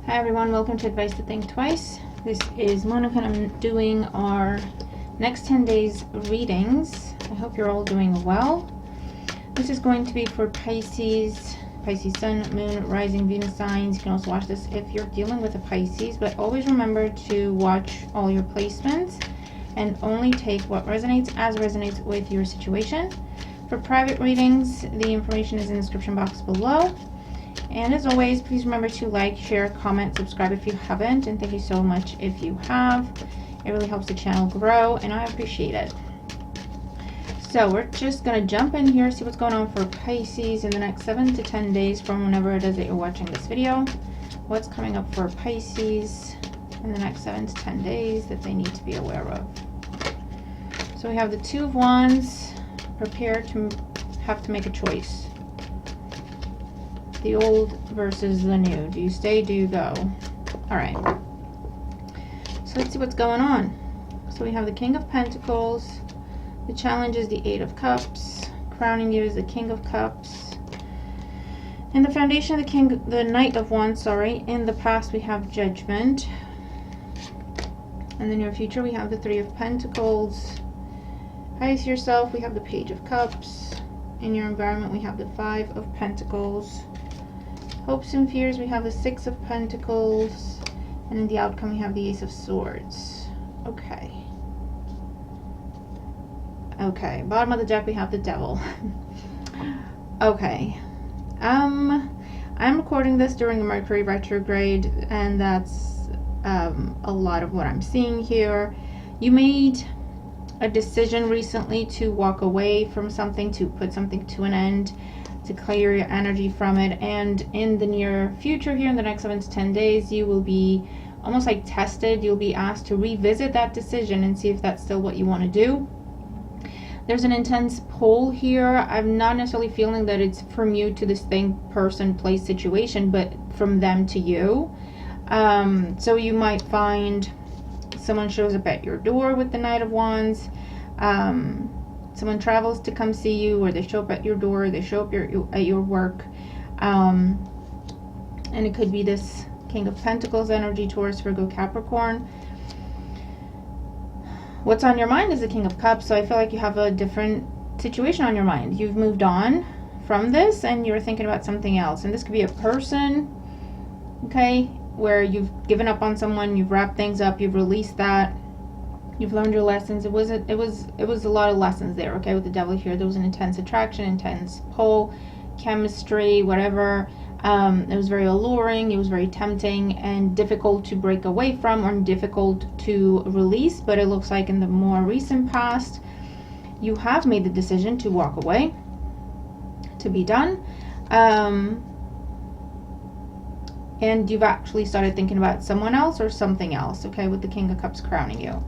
Hi everyone, welcome to Advice to Think Twice. This is Monica and I'm doing our next 10 days readings. I hope you're all doing well. This is going to be for Pisces, Sun, Moon, Rising, Venus signs. You can also watch this if you're dealing with a Pisces, but always remember to watch all your placements and only take what resonates as resonates with your situation. For private readings, the information is in the description box below. And as always, please remember to like, share, comment, subscribe if you haven't, and thank you so much if you have. It really helps the channel grow, and I appreciate it. So we're just going to jump in here, see what's going on for Pisces in the next 7 to 10 days from whenever it is that you're watching this video. What's coming up for Pisces in the next 7 to 10 days that they need to be aware of. So we have the Two of Wands, prepare to have to make a choice. The old versus the new. Do you stay? Do you go? All right. So let's see what's going on. So we have the King of Pentacles. The challenge is the Eight of Cups. Crowning you is the King of Cups. And the foundation of the Knight of Wands, sorry. In the past we have Judgment. In the near future we have the Three of Pentacles. Highest yourself, we have the Page of Cups. In your environment we have the Five of Pentacles. Hopes and fears, we have the Six of Pentacles, and in the outcome we have the Ace of Swords. Okay. Okay, bottom of the deck we have the Devil. Okay. I'm recording this during the Mercury retrograde, and that's a lot of what I'm seeing here. You made a decision recently to walk away from something, to put something to an end, to clear your energy from it, and in the near future here in the next 7 to 10 days you will be almost like tested. You'll be asked to revisit that decision and see if that's still what you want to do. There's an intense pull here. I'm not necessarily feeling that it's from you to this thing, person, place, situation, but from them to you. So you might find someone shows up at your door with the Knight of Wands. Someone travels to come see you, or they show up at your door, they show up at your work. And it could be this King of Pentacles energy, Taurus, Virgo, Capricorn. What's on your mind is the King of Cups, so I feel like you have a different situation on your mind. You've moved on from this and you're thinking about something else. And this could be a person, okay, where you've given up on someone, you've wrapped things up, you've released that. You've learned your lessons. It was a lot of lessons there, okay, with the Devil here. There was an intense attraction, intense pull, chemistry, whatever. It was very alluring, it was very tempting and difficult to break away from or difficult to release, but it looks like in the more recent past you have made the decision to walk away, to be done. And you've actually started thinking about someone else or something else, okay, with the King of Cups crowning you.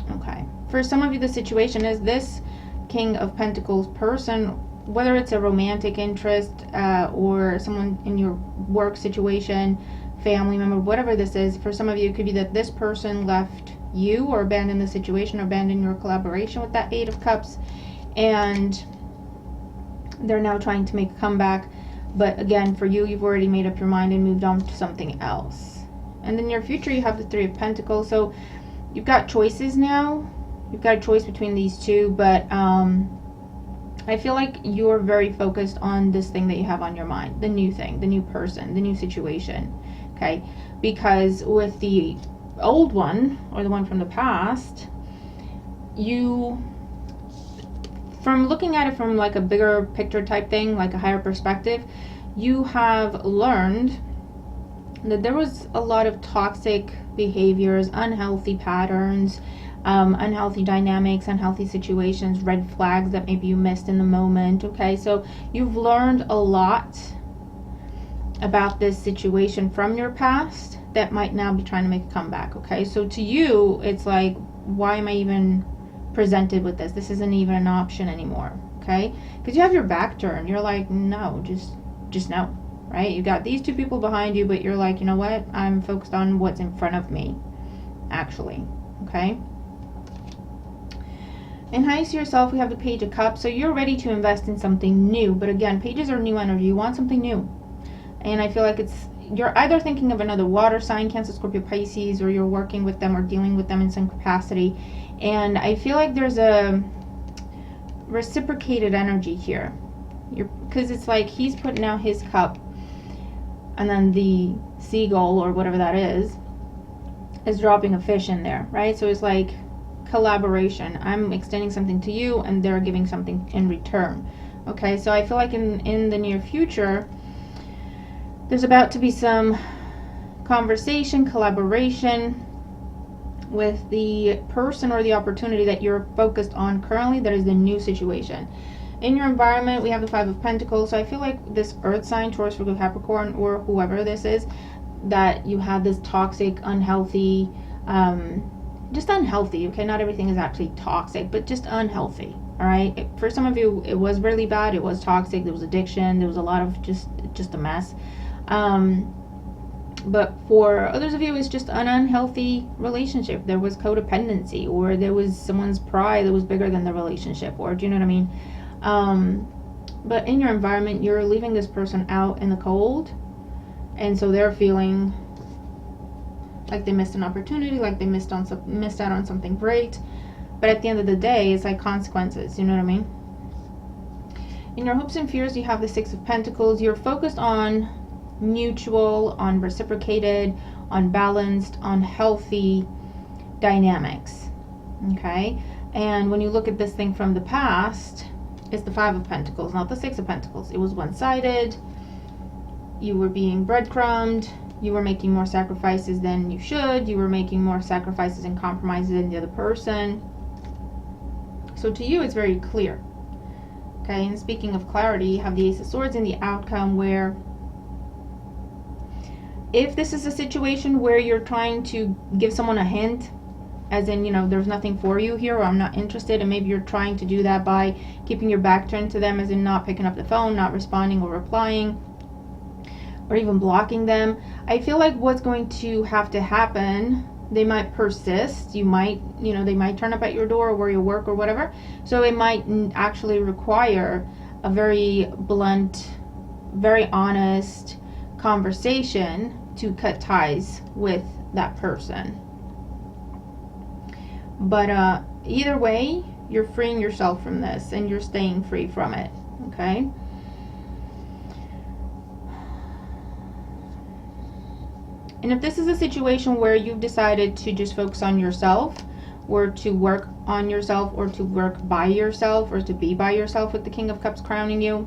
Okay, for some of you the situation is this King of Pentacles person, whether it's a romantic interest or someone in your work situation, family member, whatever this is. For some of you it could be that this person left you or abandoned the situation or abandoned your collaboration with that Eight of Cups, and they're now trying to make a comeback. But again, for you, you've already made up your mind and moved on to something else. And in the near future you have the Three of Pentacles, so you've got choices now. You've got a choice between these two, but I feel like you're very focused on this thing that you have on your mind, the new thing, the new person, the new situation, okay? Because with the old one, or the one from the past, from looking at it from like a bigger picture type thing, like a higher perspective, you have learned that there was a lot of toxic behaviors, unhealthy patterns, unhealthy dynamics, unhealthy situations, red flags that maybe you missed in the moment, okay? So you've learned a lot about this situation from your past that might now be trying to make a comeback, okay? So to you, it's like, why am I even presented with this? This isn't even an option anymore, okay? Because you have your back turned. You're like, no, just no, right? You got these two people behind you, but you're like, you know what? I'm focused on what's in front of me, actually, okay? And highest to yourself, we have the Page of Cups. So you're ready to invest in something new. But again, pages are new energy. You want something new. And I feel like you're either thinking of another water sign, Cancer, Scorpio, Pisces, or you're working with them or dealing with them in some capacity. And I feel like there's a reciprocated energy here. Because it's like he's putting out his cup, and then the seagull or whatever that is dropping a fish in there, right? So it's like collaboration. I'm extending something to you and they're giving something in return. Okay, so I feel like in the near future there's about to be some conversation, collaboration with the person or the opportunity that you're focused on currently that is the new situation. In your environment, we have the Five of Pentacles. So I feel like this earth sign, Taurus, Virgo, Capricorn, or whoever this is, that you have this toxic, unhealthy, just unhealthy, okay? Not everything is actually toxic, but just unhealthy, all right? For some of you, it was really bad. It was toxic. There was addiction. There was a lot of just a mess. But for others of you, it's just an unhealthy relationship. There was codependency, or there was someone's pride that was bigger than the relationship, or do you know what I mean? But in your environment, you're leaving this person out in the cold, and so they're feeling like they missed an opportunity, like they missed out on something great. But at the end of the day, it's like consequences, you know what I mean? In your hopes and fears, you have the Six of Pentacles. You're focused on mutual, on reciprocated, on balanced, on healthy dynamics, okay? And when you look at this thing from the past, it's the Five of Pentacles, not the Six of Pentacles. It was one-sided. You were being breadcrumbed. You were making more sacrifices than you should. You were making more sacrifices and compromises than the other person. So to you, it's very clear. Okay, and speaking of clarity, you have the Ace of Swords in the outcome, where if this is a situation where you're trying to give someone a hint, as in, you know, there's nothing for you here, or I'm not interested, and maybe you're trying to do that by keeping your back turned to them, as in not picking up the phone, not responding or replying, or even blocking them. I feel like what's going to have to happen, they might persist. You might, you know, they might turn up at your door or where you work or whatever. So it might actually require a very blunt, very honest conversation to cut ties with that person. But either way, you're freeing yourself from this and you're staying free from it, okay? And if this is a situation where you've decided to just focus on yourself, or to work on yourself, or to work by yourself, or to be by yourself with the King of Cups crowning you,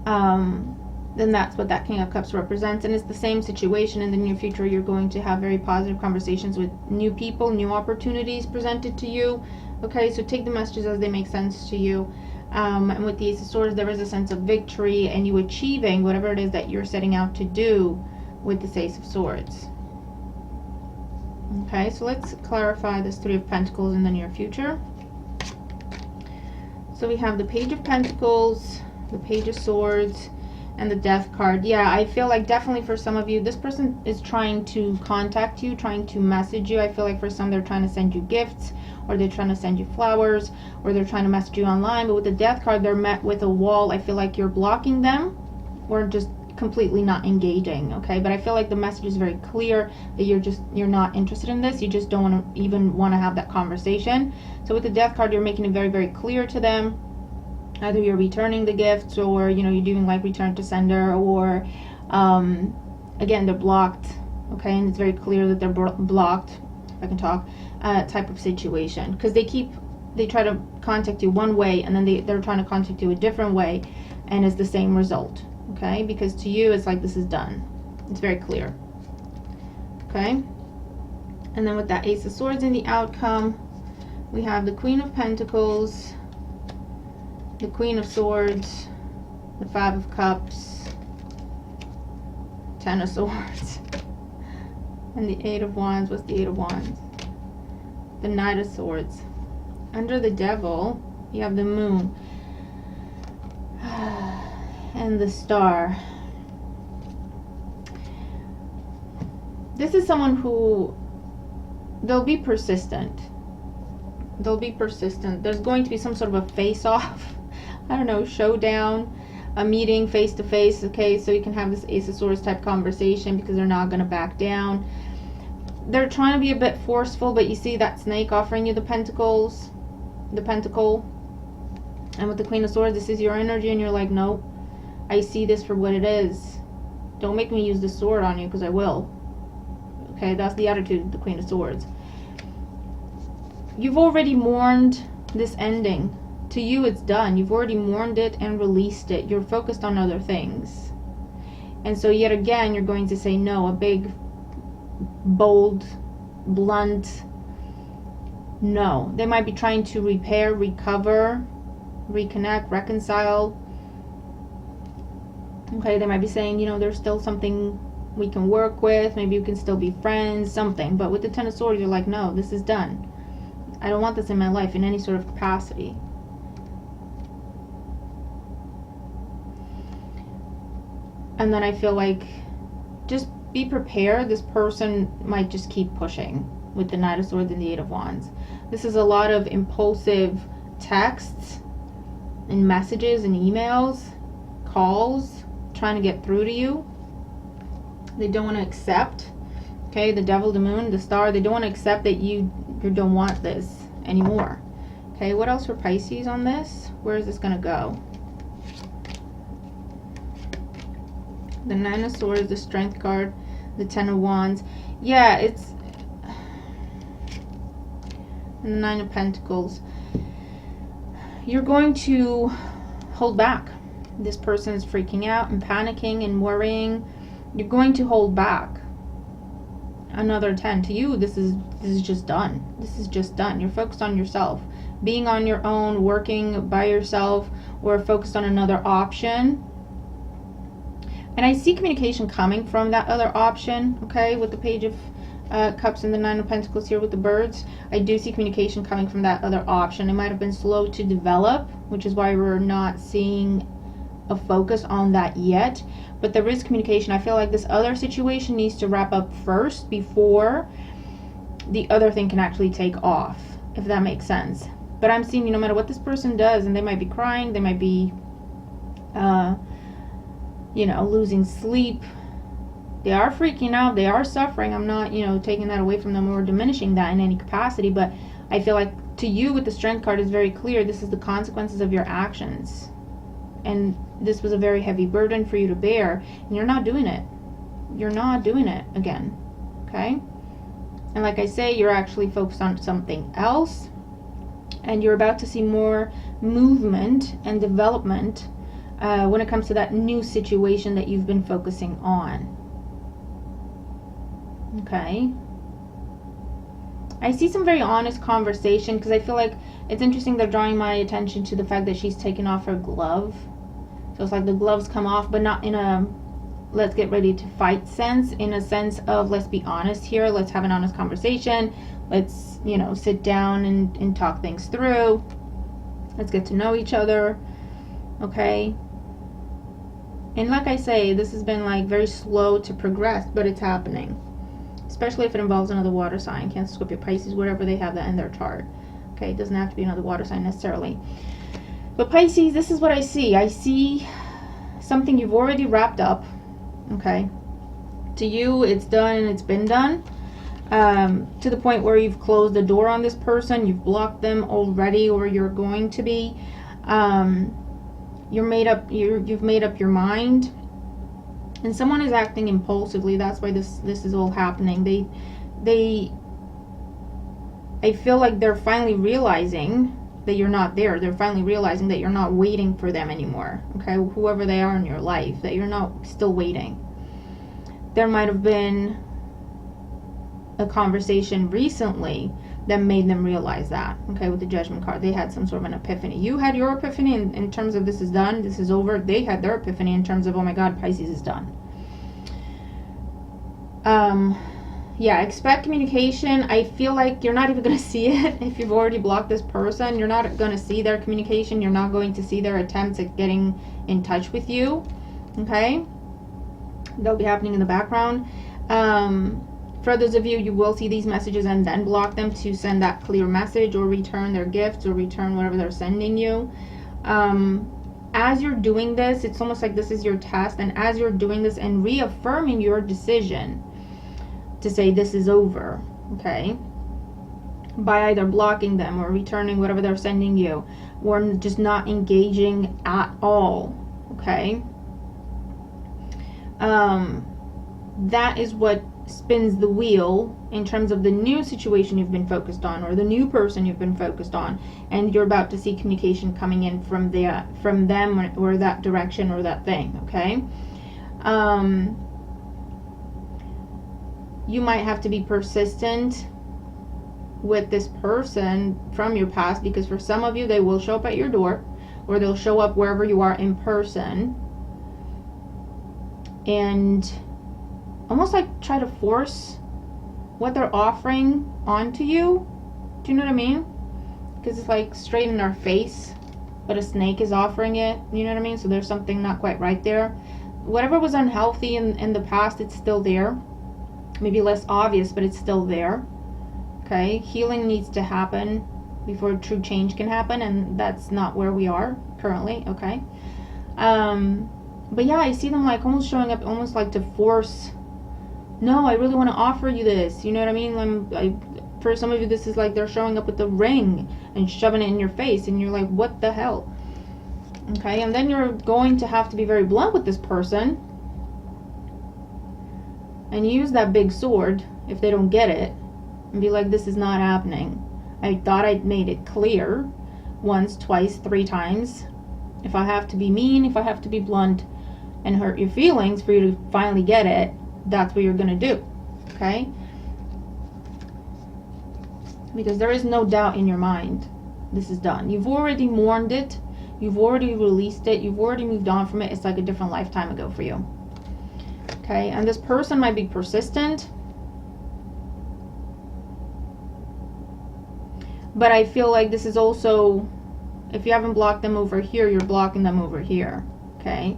then that's what that King of Cups represents. And it's the same situation in the near future. You're going to have very positive conversations with new people, new opportunities presented to you. Okay, so take the messages as they make sense to you. And with the Ace of Swords, there is a sense of victory and you achieving whatever it is that you're setting out to do with this Ace of Swords. Okay, so let's clarify this Three of Pentacles in the near future. So we have the Page of Pentacles, the Page of Swords, and the Death card. Yeah, I feel like definitely for some of you, this person is trying to contact you, trying to message you. I feel like for some, they're trying to send you gifts, or they're trying to send you flowers, or they're trying to message you online. But with the Death card, they're met with a wall. I feel like you're blocking them, or just completely not engaging, okay? But I feel like the message is very clear that you're not interested in this. You just don't want to have that conversation. So with the Death card, you're making it very, very clear to them. Either you're returning the gifts, or you know, you're doing like return to sender, or again, they're blocked, okay? And it's very clear that they're blocked, if I can talk, type of situation, because they try to contact you one way, and then they're trying to contact you a different way, and it's the same result. Okay, because to you it's like this is done. It's very clear. Okay, and then with that Ace of Swords in the outcome, we have the Queen of Pentacles, the Queen of Swords, the Five of Cups, Ten of Swords, and the Eight of Wands. What's the Eight of Wands? The Knight of Swords. Under the Devil, you have the Moon and the Star. This is someone who, they'll be persistent. They'll be persistent. There's going to be some sort of a face-off, I don't know, showdown. a meeting face to face, okay, so you can have this Ace of Swords type conversation because they're not going to back down. They're trying to be a bit forceful, but you see that snake offering you the pentacles, the pentacle, and with the Queen of Swords, this is your energy, and you're like, nope, I see this for what it is. Don't make me use the sword on you, because I will. Okay, that's the attitude of the Queen of Swords. You've already mourned this ending. To you, it's done. You've already mourned it and released it. You're focused on other things. And so yet again, you're going to say no, a big, bold, blunt no. They might be trying to repair, recover, reconnect, reconcile. Okay, they might be saying, you know, there's still something we can work with. Maybe we can still be friends, something. But with the Ten of Swords, you're like, no, this is done. I don't want this in my life in any sort of capacity. And then I feel like just be prepared. This person might just keep pushing with the Knight of Swords and the Eight of Wands. This is a lot of impulsive texts and messages and emails, calls, trying to get through to you. They don't want to accept, okay, the Devil, the Moon, the Star, they don't want to accept that you don't want this anymore. Okay, what else for Pisces on this? Where is this going to go? The Nine of Swords, the Strength card, the Ten of Wands. Yeah, it's... and the Nine of Pentacles. You're going to hold back. This person is freaking out and panicking and worrying. You're going to hold back. Another 10. To you, this is just done. This is just done. You're focused on yourself. Being on your own, working by yourself, or focused on another option. And I see communication coming from that other option, okay, with the Page of Cups and the Nine of Pentacles here with the birds. I do see communication coming from that other option. It might have been slow to develop, which is why we're not seeing a focus on that yet. But there is communication. I feel like this other situation needs to wrap up first before the other thing can actually take off, if that makes sense. But I'm seeing, no matter what this person does, and they might be crying, they might be you know, losing sleep, they are freaking out, they are suffering. I'm not, you know, taking that away from them or diminishing that in any capacity, but I feel like to you with the Strength card is very clear. This is the consequences of your actions, and this was a very heavy burden for you to bear, and you're not doing it. You're not doing it again, okay? And like I say, you're actually focused on something else, and you're about to see more movement and development when it comes to that new situation that you've been focusing on. Okay. I see some very honest conversation, because I feel like it's interesting they're drawing my attention to the fact that she's taken off her glove. So it's like the gloves come off, but not in a let's get ready to fight sense, in a sense of let's be honest here, let's have an honest conversation, let's, you know, sit down and talk things through, let's get to know each other, okay? And like I say, this has been like very slow to progress, but it's happening. Especially if it involves another water sign, Cancer, Scorpio, Pisces, wherever they have that in their chart. Okay, it doesn't have to be another water sign necessarily. But Pisces, this is what I see. I see something you've already wrapped up. Okay. To you, it's done and it's been done. To the point where you've closed the door on this person. You've blocked them already, or you're going to be. You've made up your mind, and someone is acting impulsively. That's why this is all happening. I feel like they're finally realizing that you're not there. They're finally realizing that you're not waiting for them anymore, okay, whoever they are in your life, that you're not still waiting. There might have been a conversation recently that made them realize that, okay, with the Judgment card. They had some sort of an epiphany. You had your epiphany in terms of this is done, this is over. They had their epiphany in terms of, oh my God, Pisces is done. Yeah, expect communication. I feel like you're not even going to see it if you've already blocked this person. You're not going to see their communication. You're not going to see their attempts at getting in touch with you, okay? They'll be happening in the background. For those of you, you will see these messages and then block them to send that clear message, or return their gifts, or return whatever they're sending you. as you're doing this, it's almost like this is your test, and as you're doing this and reaffirming your decision to say this is over, okay, by either blocking them or returning whatever they're sending you, or just not engaging at all, okay, that is what spins the wheel in terms of the new situation you've been focused on, or the new person you've been focused on, and you're about to see communication coming in from them, or that direction, or that thing, okay. You might have to be persistent with this person from your past, because for some of you they will show up at your door, or they'll show up wherever you are in person, and almost like try to force what they're offering onto you. Do you know what I mean? Because it's like straight in our face, but a snake is offering it. You know what I mean? So there's something not quite right there. Whatever was unhealthy in the past, it's still there. Maybe less obvious, but it's still there. Okay? Healing needs to happen before true change can happen, and that's not where we are currently. Okay? But yeah, I see them like almost showing up, almost like to force, no, I really want to offer you this. You know what I mean? For some of you, this is like they're showing up with the ring and shoving it in your face, and you're like, what the hell? Okay, and then you're going to have to be very blunt with this person and use that big sword if they don't get it, and be like, this is not happening. I thought I'd made it clear once, twice, 3 times. If I have to be mean, if I have to be blunt and hurt your feelings for you to finally get it, that's what you're going to do, okay? Because there is no doubt in your mind this is done. You've already mourned it. You've already released it. You've already moved on from it. It's like a different lifetime ago for you, okay? And this person might be persistent, but I feel like this is also, if you haven't blocked them over here, you're blocking them over here, okay?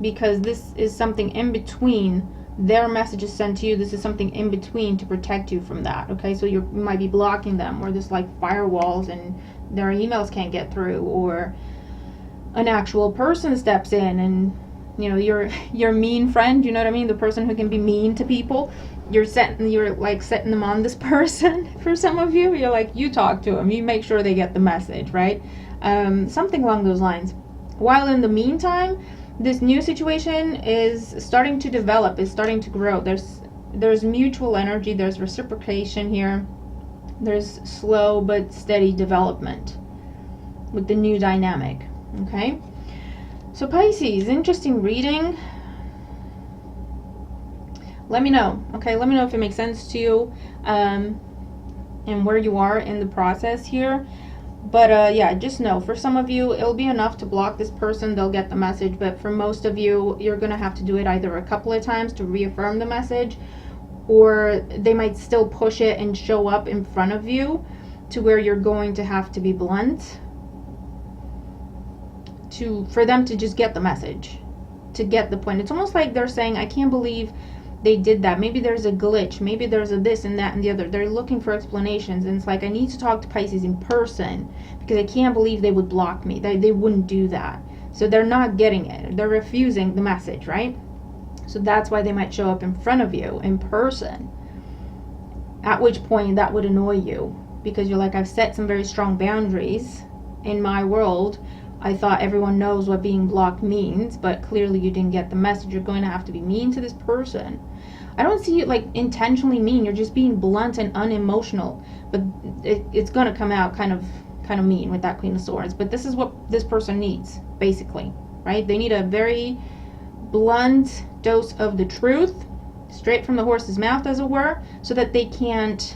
Because this is something in between. Their message is sent to you. This is something in between to protect you from that, okay? So you might be blocking them, or there's like firewalls and their emails can't get through, or an actual person steps in and, you know, your mean friend, you know what I mean? The person who can be mean to people. You're like setting them on this person. For some of you, you're like, you talk to them. You make sure they get the message, right? Something along those lines. While in the meantime, this new situation is starting to develop, is starting to grow. There's mutual energy, there's reciprocation here. There's slow but steady development with the new dynamic, okay? So Pisces, interesting reading. Let me know, okay? Let me know if it makes sense to you, and where you are in the process here. But yeah, just know, for some of you, it'll be enough to block this person. They'll get the message. But for most of you, you're going to have to do it either a couple of times to reaffirm the message, or they might still push it and show up in front of you to where you're going to have to be blunt for them to just get the message, to get the point. It's almost like they're saying, I can't believe they did that. Maybe there's a glitch. Maybe there's a this and that and the other. They're looking for explanations, and it's like, I need to talk to Pisces in person because I can't believe they would block me. They wouldn't do that. So they're not getting it. They're refusing the message, right? So that's why they might show up in front of you in person. At which point that would annoy you, because you're like, I've set some very strong boundaries in my world. I thought everyone knows what being blocked means, but clearly you didn't get the message. You're going to have to be mean to this person. I don't see you like intentionally mean. You're just being blunt and unemotional, but it's going to come out kind of mean with that Queen of Swords. But this is what this person needs, basically, right? They need a very blunt dose of the truth, straight from the horse's mouth, as it were, so that they can't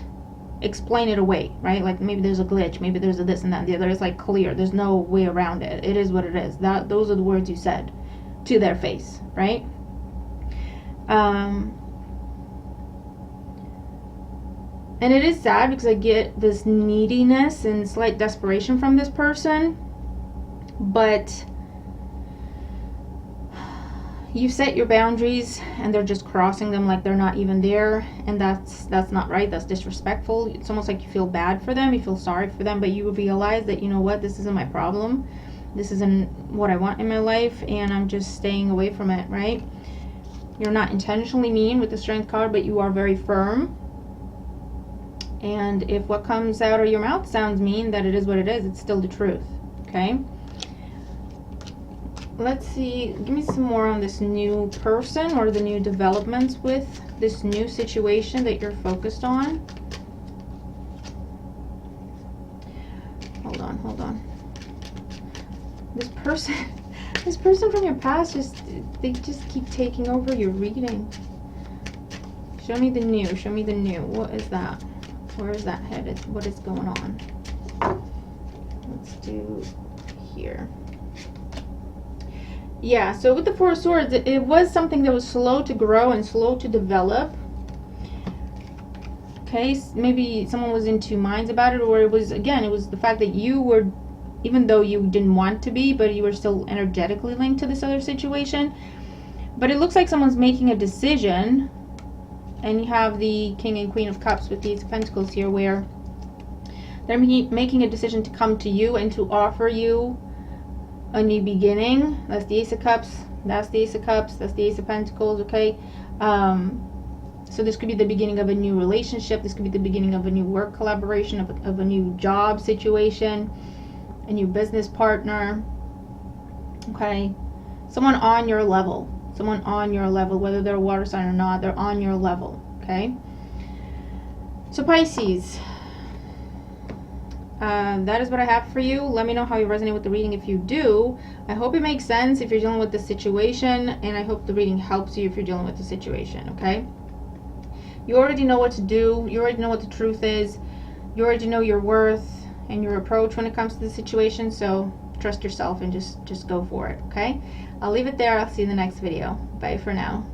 explain it away, right? Like, maybe there's a glitch, maybe there's a this and that and the other. It's like clear. There's no way around it. It is what it is. Those are the words you said to their face, right? And it is sad because I get this neediness and slight desperation from this person, but you set your boundaries and they're just crossing them like they're not even there, and that's not right. That's disrespectful. It's almost like you feel bad for them, you feel sorry for them, but you realize that, you know what, this isn't my problem. this isn't what I want in my life, and I'm just staying away from it, right? You're not intentionally mean with the Strength card, but you are very firm. And if what comes out of your mouth sounds mean, that it is what it is. It's still the truth, okay? Let's see, give me some more on this new person or the new developments with this new situation that you're focused on. Hold on. This person from your past, they just keep taking over your reading. Show me the new. What is that? Where is that headed? What is going on? Let's do here. Yeah, so with the Four of Swords, it was something that was slow to grow and slow to develop. Okay, maybe someone was in two minds about it, or it was the fact that you were, even though you didn't want to be, but you were still energetically linked to this other situation. But it looks like someone's making a decision, and you have the King and Queen of Cups with the Ace of Pentacles here, where they're making a decision to come to you and to offer you a new beginning. That's the Ace of Cups, that's the Ace of Cups, that's the Ace of Pentacles, okay? So this could be the beginning of a new relationship, this could be the beginning of a new work collaboration, of a new job situation, a new business partner, okay? Someone on your level, whether they're a water sign or not, they're on your level, okay? So Pisces, that is what I have for you. Let me know how you resonate with the reading if you do. I hope it makes sense if you're dealing with the situation, and I hope the reading helps you if you're dealing with the situation, okay? You already know what to do. You already know what the truth is. You already know your worth and your approach when it comes to the situation, so trust yourself and just go for it, okay? I'll leave it there. I'll see you in the next video. Bye for now.